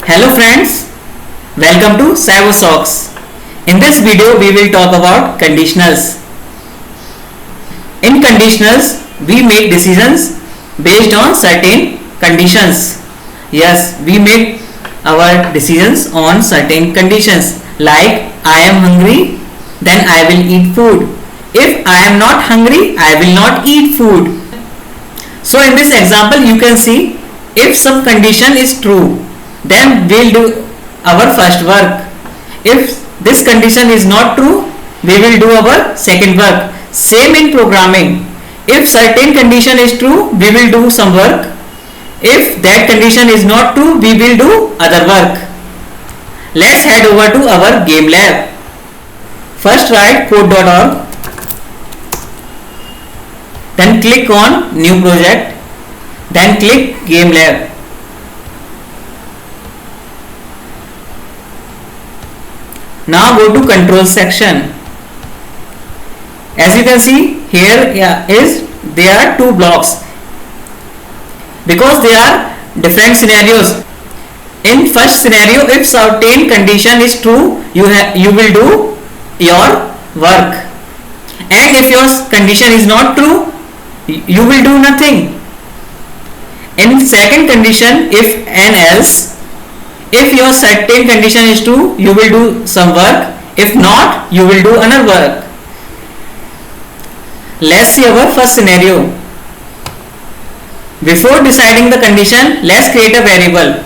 Hello friends, welcome to SavoSox. In this video we will talk about conditionals. In conditionals we make decisions based on certain conditions. Yes, we make our decisions on certain conditions like I am hungry, then I will eat food. If I am not hungry, I will not eat food. So in this example you can see if some condition is true, then we'll do our first work. If this condition is not true, we will do our second work. Same in programming. If certain condition is true, we will do some work. If that condition is not true, we will do other work. Let's head over to our game lab. First write code.org. Then click on new project. Then click game lab. Now go to control section. As you can see here there are two blocks because they are different scenarios. In first scenario, if certain condition is true, you will do your work, and if your condition is not true, you will do nothing. In second condition, if and else, if your certain condition is true, you will do some work. If not, you will do another work. Let's see our first scenario. Before deciding the condition, let's create a variable.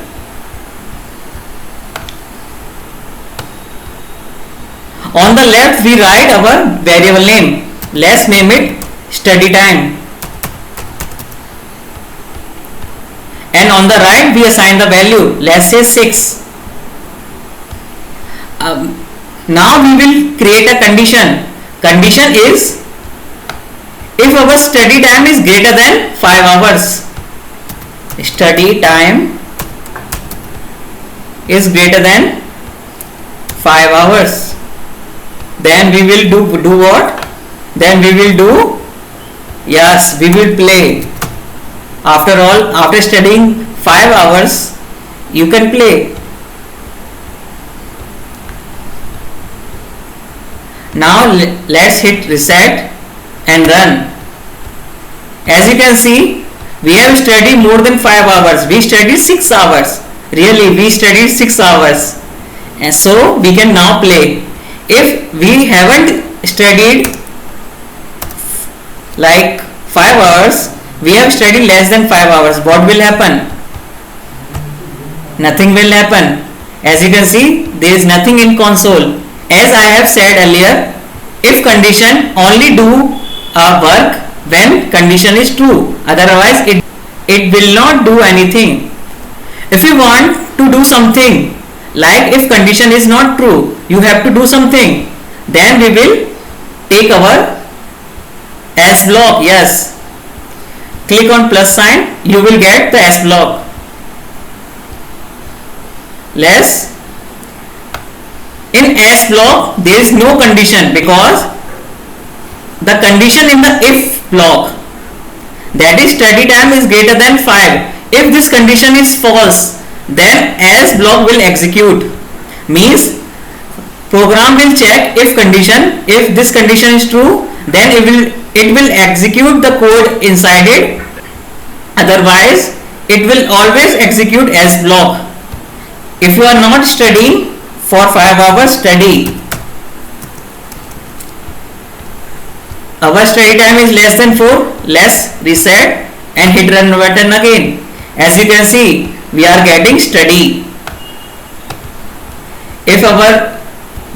On the left, we write our variable name. Let's name it study time. And on the right we assign the value, let's say 6. Now we will create a condition. Condition is if our study time is greater than 5 hours. Study time is greater than 5 hours. Then we will do what? Then we will do, yes, we will play. After all, after studying 5 hours, you can play. Now let's hit reset and run. As you can see, we have studied more than 5 hours. We studied 6 hours. Really, we studied 6 hours. And so we can now play. If we haven't studied like 5 hours, we have studied less than 5 hours, what will happen? Nothing will happen. As you can see, there is nothing in console. As I have said earlier, if condition only do a work when condition is true, otherwise it will not do anything. If you want to do something, like if condition is not true, you have to do something, then we will take our S block. Yes, click on plus sign, you will get the S block. In S block there is no condition because the condition in the if block, that is study time is greater than 5. If this condition is false, then S block will execute. Means program will check if this condition is true, then it will execute the code inside it. Otherwise it will always execute S block. If you are not studying for 5 hours, study. Our study time is less than 4. Let's reset and hit run button again. As you can see, we are getting study. If our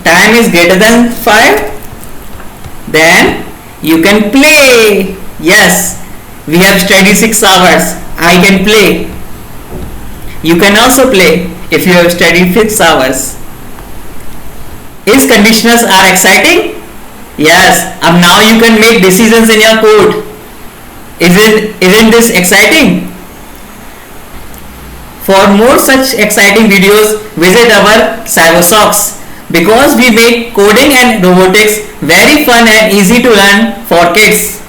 time is greater than 5, then you can play. Yes, we have studied 6 hours. I can play. You can also play if you have studied 6 hours. Is conditionals are exciting? Yes, and now you can make decisions in your code. Isn't this exciting? For more such exciting videos, visit our SavoSox, because we make coding and robotics very fun and easy to learn for kids.